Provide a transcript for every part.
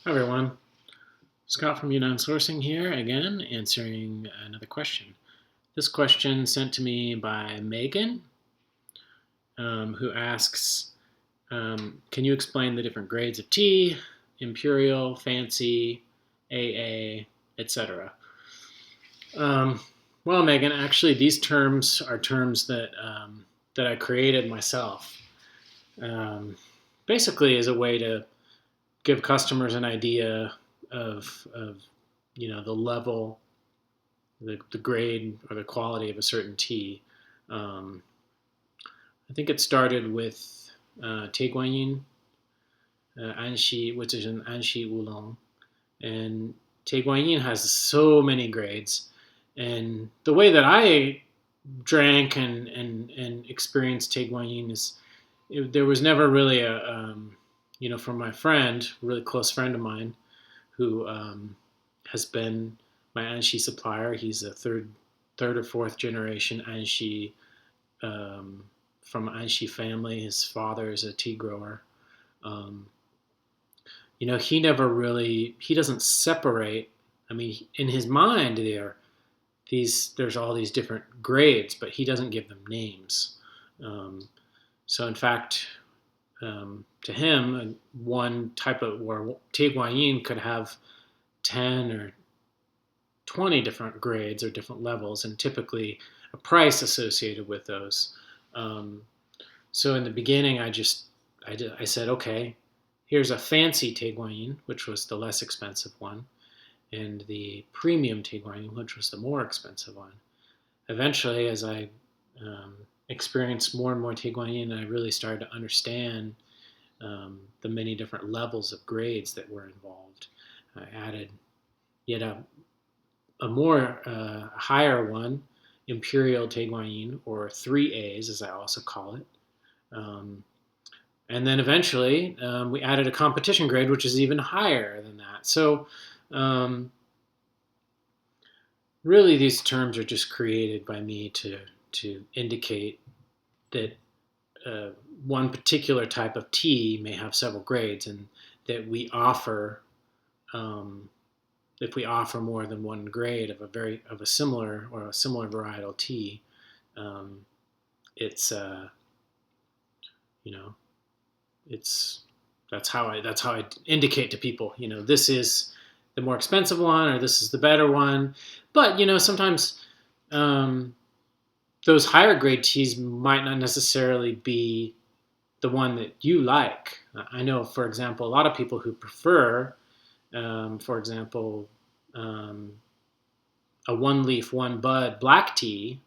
Hi everyone, Scott from Yunnan Sourcing here again, answering another question. This question sent to me by Megan, who asks, can you explain the different grades of tea, imperial, fancy, AA, etc.? Um, well, Megan, actually, these terms are terms that I created myself, um, basically as a way to give customers an idea of the level, the grade or the quality of a certain tea. Um, I think it started with Tie Guanyin, Anxi, which is an Anxi Oolong, and Tie Guanyin has so many grades. And the way that I drank and experienced Tie Guanyin is there was never really from my friend, a really close friend of mine, who has been my Anxi supplier. He's a third or fourth generation Anxi, from Anxi family. His father is a tea grower. Um, he never really, he doesn't separate. I mean, in his mind, there's all these different grades, but he doesn't give them names. So in fact, to him, one type of where Tie Guanyin could have 10 or 20 different grades or different levels, and typically a price associated with those. Um, so in the beginning, I said, okay, here's a fancy Tie Guanyin, which was the less expensive one, and the premium Tie Guanyin, which was the more expensive one. Eventually, as I um, experienced more and more Tie Guanyin, I really started to understand the many different levels of grades that were involved. I added yet a more higher one, Imperial Tie Guanyin, or 3As, as I also call it. Um, and then eventually we added a competition grade, which is even higher than that. So um, really, these terms are just created by me to indicate that uh, one particular type of tea may have several grades, and that we offer um, if we offer more than one grade of a similar varietal tea, um, it's you know it's that's how I indicate to people, this is the more expensive one or this is the better one. But sometimes um, those higher grade teas might not necessarily be the one that you like. I know, for example, a lot of people who prefer, for example, um, a one leaf, one bud black tea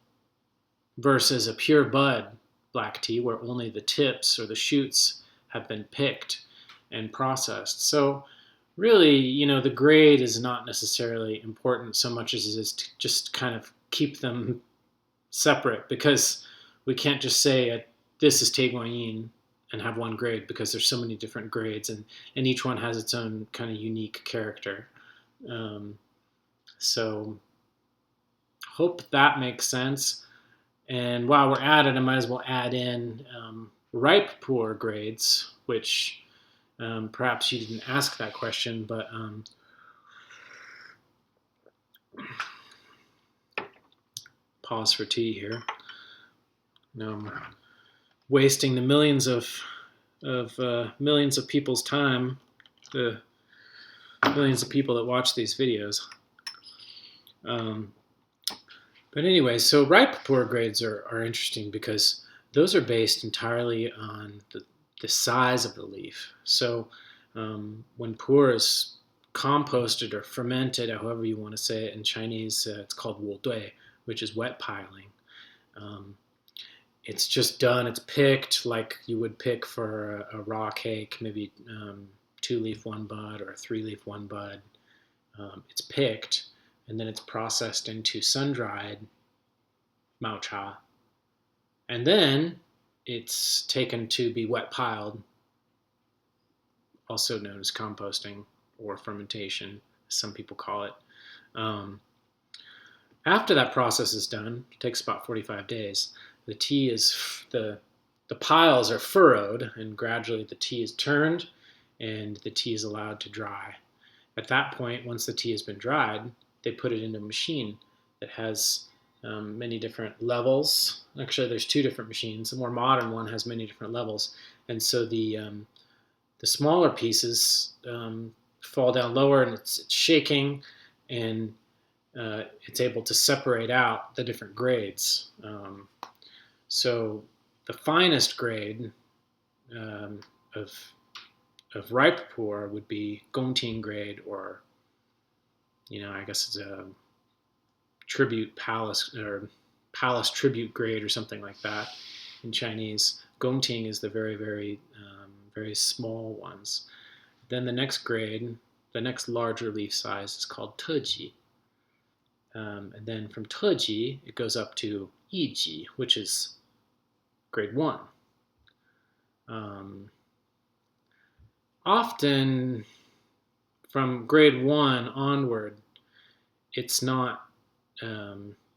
versus a pure bud black tea where only the tips or the shoots have been picked and processed. So really, the grade is not necessarily important so much as it is to just kind of keep them separate, because we can't just say this is Tie Guanyin and have one grade, because there's so many different grades, and each one has its own kind of unique character. So hope that makes sense. And while we're at it, I might as well add in ripe pu'er grades, which perhaps you didn't ask that question, but pause for tea here. I'm wasting the millions of people's time, the millions of people that watch these videos. But anyway, so ripe pu'er grades are interesting because those are based entirely on the size of the leaf. So when pu'er is composted or fermented, or however you want to say it in Chinese, it's called wu dui, which is wet piling. Um, it's just done, it's picked like you would pick for a raw cake, maybe 2-leaf, one bud, or a 3-leaf, one bud. It's picked, and then it's processed into sun-dried mao cha. And then it's taken to be wet piled, also known as composting or fermentation, as some people call it. Um, After that process is done, it takes about 45 days. The tea is the piles are furrowed, and gradually the tea is turned, and the tea is allowed to dry. At that point, once the tea has been dried, they put it into a machine that has many different levels. Actually, there's two different machines. The more modern one has many different levels, and so the smaller pieces fall down lower, and it's shaking, and it's able to separate out the different grades. So the finest grade um, of ripe pu'er would be Gongting grade, or I guess it's a tribute palace or palace tribute grade or something like that in Chinese. Gongting is the very very small ones. Then the next grade, the next larger leaf size is called Teji. And then from Teji, it goes up to Yiji, which is grade 1. Often from grade 1 onward, it's not,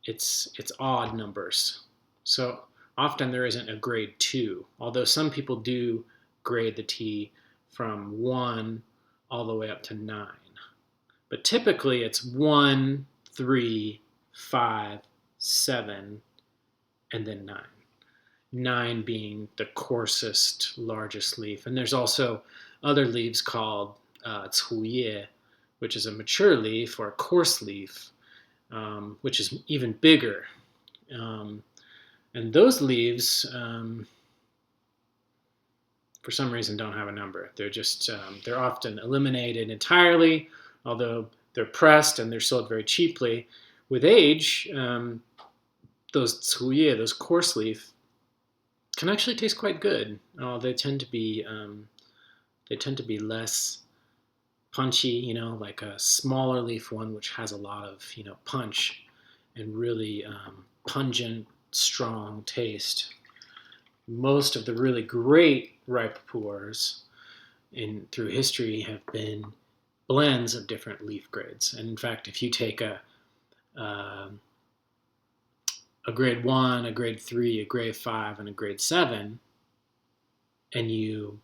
it's odd numbers. So often there isn't a grade 2, although some people do grade the tea from 1 all the way up to 9. But typically it's 1, 3, 5, 7, and then 9. 9 being the coarsest, largest leaf. And there's also other leaves called Cu-erh, which is a mature leaf or a coarse leaf, which is even bigger. And those leaves, for some reason, don't have a number. They're just, they're often eliminated entirely, although they're pressed and they're sold very cheaply. With age, those Cu-erh, those coarse leaf, can actually taste quite good. They tend to be less punchy, like a smaller leaf one, which has a lot of punch and really pungent, strong taste. Most of the really great ripe pu'ers through history have been blends of different leaf grades. And in fact, if you take a grade 1, a grade 3, a grade 5, and a grade 7, and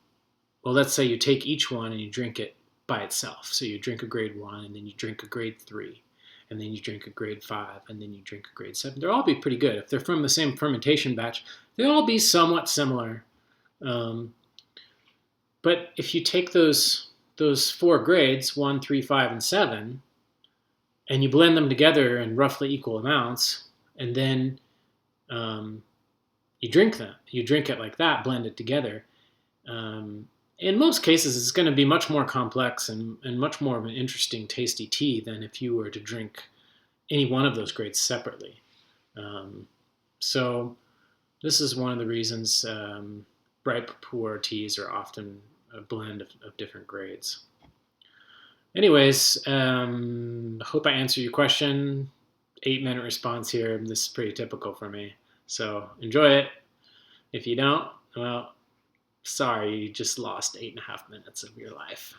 let's say you take each one and you drink it by itself. So you drink a grade 1, and then you drink a grade 3, and then you drink a grade 5, and then you drink a grade 7. They'll all be pretty good. If they're from the same fermentation batch, they'll all be somewhat similar. But if you take those 4 grades, 1, 3, 5, and 7, and you blend them together in roughly equal amounts, and then you drink them. You drink it like that, blend it together. In most cases, it's going to be much more complex and much more of an interesting, tasty tea than if you were to drink any one of those grades separately. So this is one of the reasons ripe pu'er teas are often a blend of different grades. Anyways, hope I answered your question. 8-minute response here. This is pretty typical for me. So enjoy it. If you don't, well, sorry, you just lost 8.5 minutes of your life.